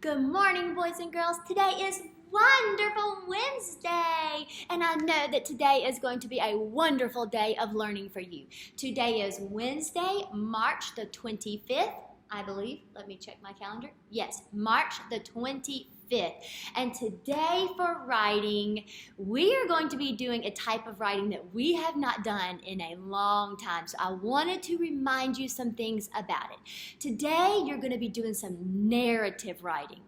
Good morning, boys and girls. Today is Wonderful Wednesday, and I know that today is going to be a wonderful day of learning for you. Today is Wednesday, March the 25th, I believe. Let me check my calendar. Yes, March the 25th. And today for writing, we are going to be doing a type of writing that we have not done in a long time. So I wanted to remind you some things about it. Today, you're going to be doing some narrative writing.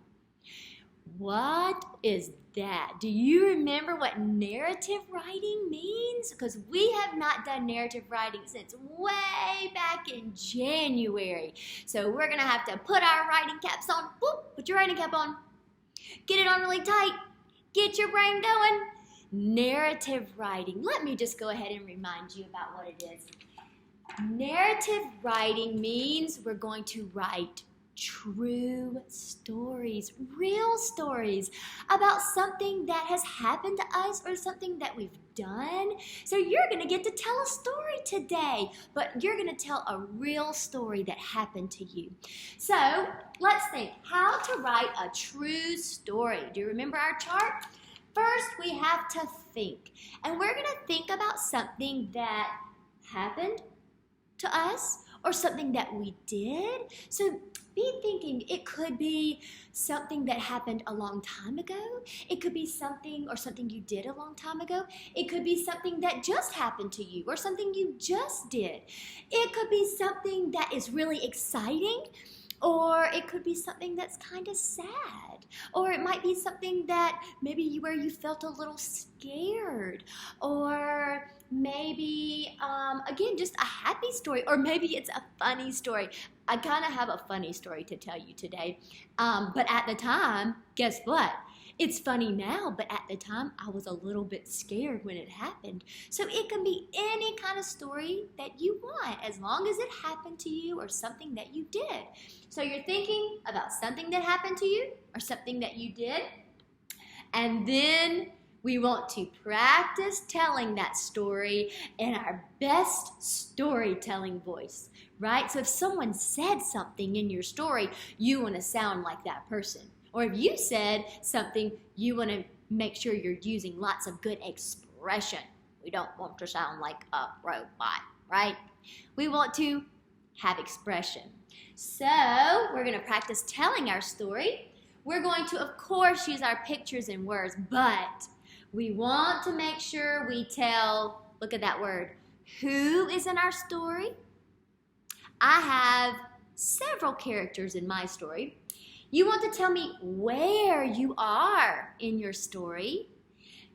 What is that? Do you remember what narrative writing means? Because we have not done narrative writing since way back in January. So we're going to have to put our writing caps on. Boop, put your writing cap on. Get it on really tight. Get your brain going. Narrative writing. Let me just go ahead and remind you about what it is. Narrative writing means we're going to write true stories, real stories about something that has happened to us or something that we've done. So you're going to get to tell a story today, but you're going to tell a real story that happened to you. So let's think how to write a true story. Do you remember our chart? First, we have to think, and we're going to think about something that happened to us or something that we did. So be thinking it could be something that happened a long time ago. It could be something you did a long time ago. It could be something that just happened to you or something you just did. It could be something that is really exciting, or it could be something that's kind of sad, or it might be something that maybe where you felt a little scared, or maybe, again, just a happy story, or maybe it's a funny story. I kind of have a funny story to tell you today, but at the time, guess what? It's funny now, but at the time, I was a little bit scared when it happened. So it can be any kind of story that you want, as long as it happened to you or something that you did. So you're thinking about something that happened to you or something that you did, and then we want to practice telling that story in our best storytelling voice, right? So if someone said something in your story, you want to sound like that person. Or if you said something, you want to make sure you're using lots of good expression. We don't want to sound like a robot, right? We want to have expression. So we're going to practice telling our story. We're going to, of course, use our pictures and words, but we want to make sure we tell, look at that word, who is in our story. I have several characters in my story. You want to tell me where you are in your story.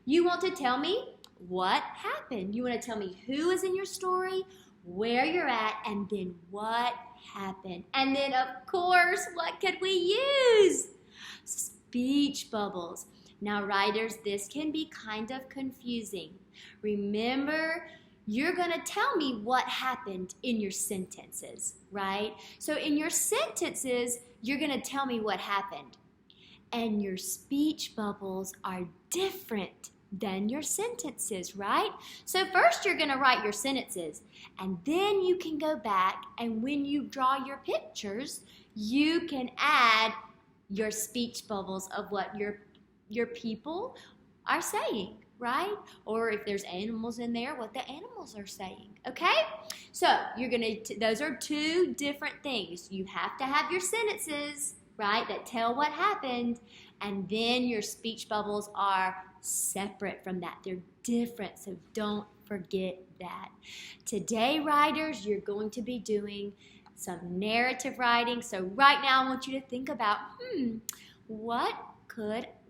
You want to tell me what happened. You want to tell me who is in your story, where you're at, and then what happened. And then, of course, what could we use? Speech bubbles. Now, writers, this can be kind of confusing. Remember, you're going to tell me what happened in your sentences, right? So in your sentences, you're going to tell me what happened. And your speech bubbles are different than your sentences, right? So first you're going to write your sentences, and then you can go back, and when you draw your pictures, you can add your speech bubbles of what your people are saying, right? Or if there's animals in there, what the animals are saying, okay? So those are two different things. You have to have your sentences, right, that tell what happened, and then your speech bubbles are separate from that. They're different, so don't forget that. Today, writers, you're going to be doing some narrative writing. So right now, I want you to think about,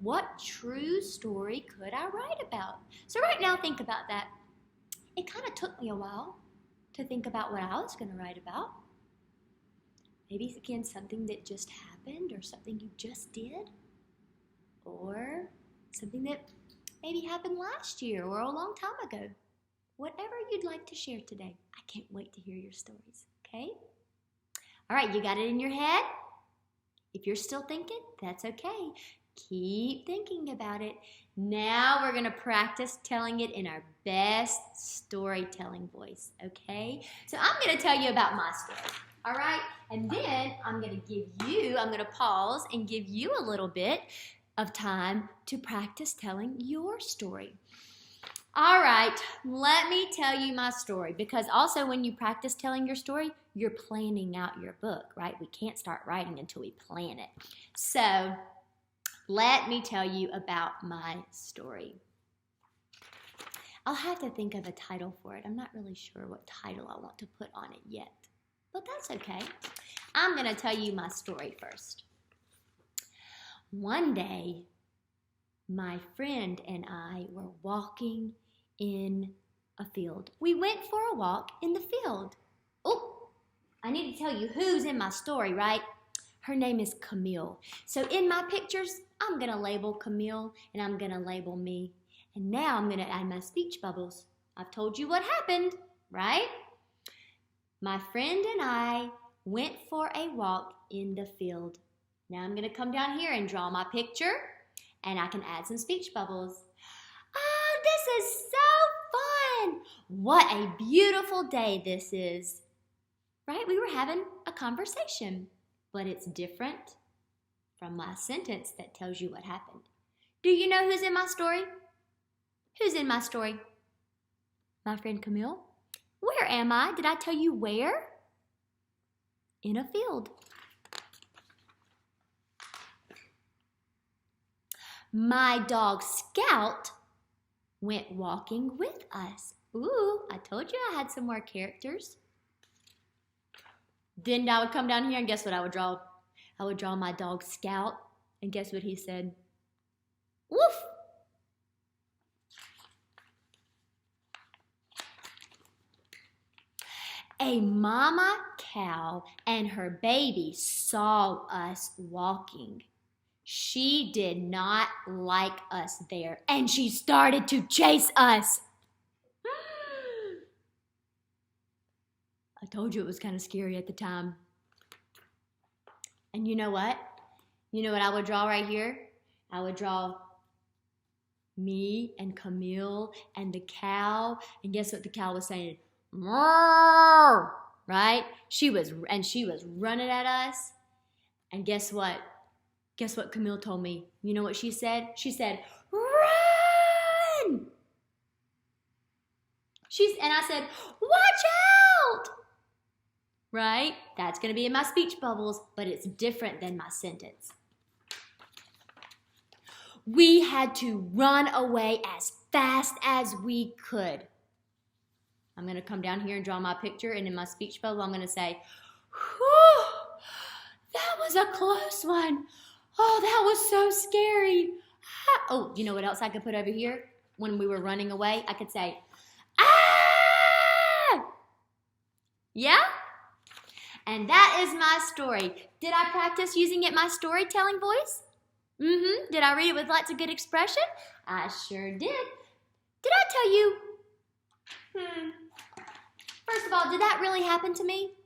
what true story could I write about? So right now, think about that. It kind of took me a while to think about what I was going to write about. Maybe, again, something that just happened, or something you just did, or something that maybe happened last year or a long time ago. Whatever you'd like to share today. I can't wait to hear your stories, okay? All right, you got it in your head? If you're still thinking, that's okay. Keep thinking about it. Now we're going to practice telling it in our best storytelling voice, okay? So I'm going to tell you about my story, all right? And then I'm going to pause and give you a little bit of time to practice telling your story. All right, let me tell you my story, because also when you practice telling your story, you're planning out your book, right? We can't start writing until we plan it. So let me tell you about my story. I'll have to think of a title for it. I'm not really sure what title I want to put on it yet, but that's okay. I'm going to tell you my story first. One day, my friend and I were walking in a field. We went for a walk in the field. Oh, I need to tell you who's in my story, right? Her name is Camille. So in my pictures, I'm going to label Camille and I'm going to label me. And now I'm going to add my speech bubbles. I've told you what happened, right? My friend and I went for a walk in the field. Now I'm going to come down here and draw my picture, and I can add some speech bubbles. Oh, this is so fun! What a beautiful day this is. Right? We were having a conversation, but it's different from my sentence that tells you what happened. Do you know who's in my story? Who's in my story? My friend Camille. Where am I? Did I tell you where? In a field. My dog Scout went walking with us. Ooh, I told you I had some more characters. Then I would come down here and guess what I would draw? I would draw my dog Scout, and guess what he said? Woof! A mama cow and her baby saw us walking. She did not like us there, and she started to chase us. I told you it was kind of scary at the time. And you know what? You know what I would draw right here? I would draw me and Camille and the cow, and guess what the cow was saying? Right? She was running at us. And guess what? Guess what Camille told me? You know what she said? She said, "Run!" And I said, "Watch out!" Right? That's going to be in my speech bubbles, but it's different than my sentence. We had to run away as fast as we could. I'm going to come down here and draw my picture, and in my speech bubble, I'm going to say, "Whew, that was a close one. Oh, that was so scary." Oh, you know what else I could put over here? When we were running away, I could say, "Ah!" Yeah? And that is my story. Did I practice using it in my storytelling voice? Did I read it with lots of good expression? I sure did. Did I tell you? First of all, did that really happen to me?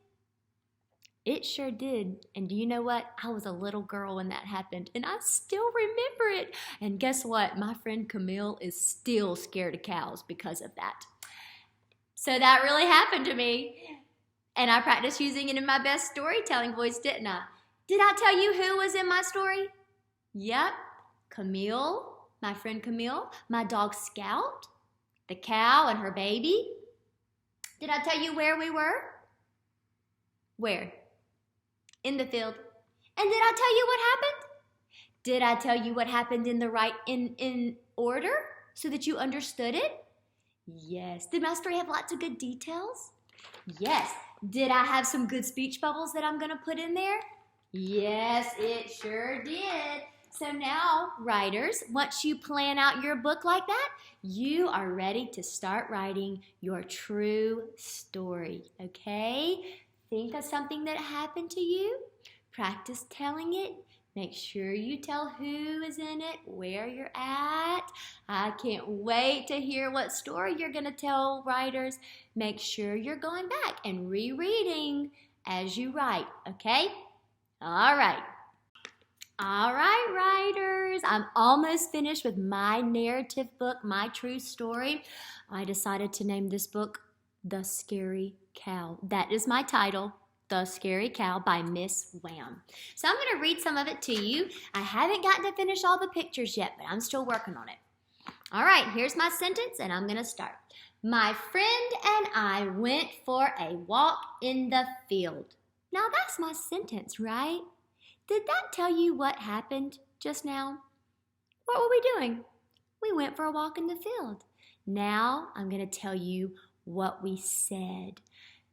It sure did. And do you know what? I was a little girl when that happened, and I still remember it. And guess what? My friend Camille is still scared of cows because of that. So that really happened to me. And I practiced using it in my best storytelling voice, didn't I? Did I tell you who was in my story? Yep, Camille, my friend Camille, my dog Scout, the cow and her baby. Did I tell you where we were? Where? In the field. And did I tell you what happened? Did I tell you what happened in the right in order so that you understood it? Yes. Did my story have lots of good details? Yes. Did I have some good speech bubbles that I'm going to put in there? Yes, it sure did. So now, writers, once you plan out your book like that, you are ready to start writing your true story, okay? Think of something that happened to you. Practice telling it. Make sure you tell who is in it, where you're at. I can't wait to hear what story you're going to tell, writers. Make sure you're going back and rereading as you write, okay? All right. All right, writers. I'm almost finished with my narrative book, My True Story. I decided to name this book The Scary Cow. That is my title. The Scary Cow by Miss Wham. So I'm going to read some of it to you. I haven't gotten to finish all the pictures yet, but I'm still working on it. All right, here's my sentence, and I'm going to start. My friend and I went for a walk in the field. Now that's my sentence, right? Did that tell you what happened just now? What were we doing? We went for a walk in the field. Now I'm going to tell you what we said.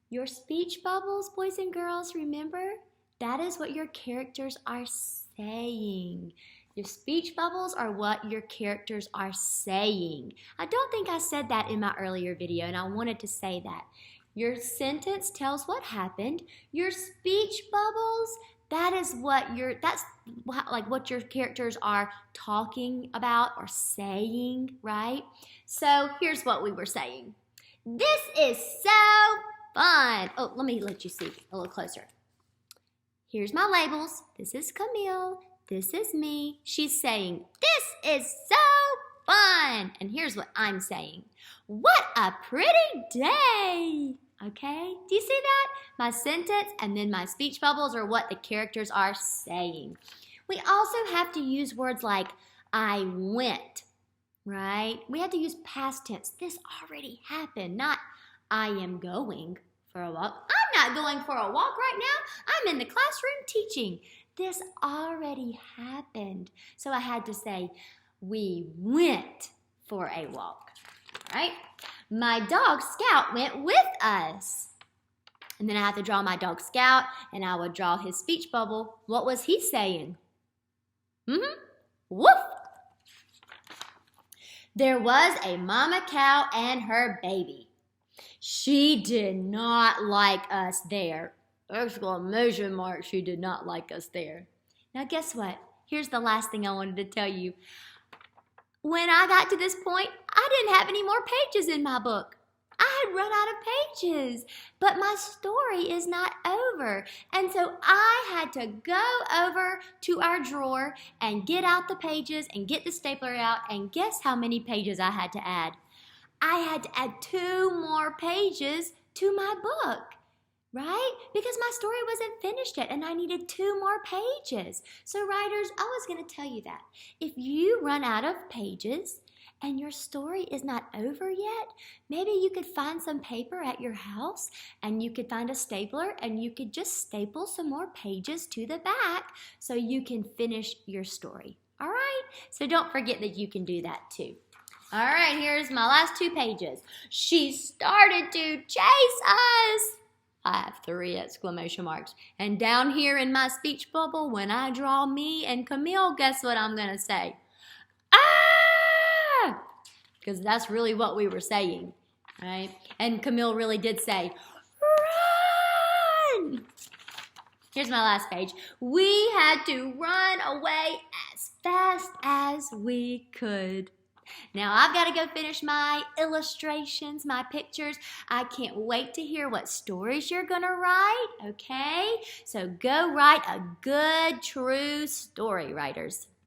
Your speech bubbles, boys and girls, remember? That is what your characters are saying. Your speech bubbles are what your characters are saying. I don't think I said that in my earlier video, and I wanted to say that. Your sentence tells what happened. Your speech bubbles, that's what your characters are talking about or saying, right? So here's what we were saying. This is so fun. Oh, let me let you see a little closer. Here's my labels. This is Camille. This is me. She's saying, this is so fun. And here's what I'm saying. What a pretty day. Okay, do you see that? My sentence and then my speech bubbles are what the characters are saying. We also have to use words like I went, right? We have to use past tense. This already happened, not I am going for a walk. I'm not going for a walk right now. I'm in the classroom teaching. This already happened. So I had to say, we went for a walk, right? My dog Scout went with us. And then I had to draw my dog Scout, and I would draw his speech bubble. What was he saying? Woof. There was a mama cow and her baby. She did not like us there. Exclamation mark, she did not like us there. Now guess what? Here's the last thing I wanted to tell you. When I got to this point, I didn't have any more pages in my book. I had run out of pages, but my story is not over. And so I had to go over to our drawer and get out the pages and get the stapler out, and guess how many pages I had to add? I had to add 2 more pages to my book, right? Because my story wasn't finished yet and I needed 2 more pages. So writers, I was going to tell you that. If you run out of pages and your story is not over yet, maybe you could find some paper at your house and you could find a stapler and you could just staple some more pages to the back so you can finish your story. All right? So don't forget that you can do that too. All right, here's my last 2 pages. She started to chase us. I have 3 exclamation marks. And down here in my speech bubble, when I draw me and Camille, guess what I'm going to say? Ah! Because that's really what we were saying, right? And Camille really did say, run! Here's my last page. We had to run away as fast as we could. Now I've got to go finish my illustrations, my pictures. I can't wait to hear what stories you're going to write, okay? So go write a good, true story, writers.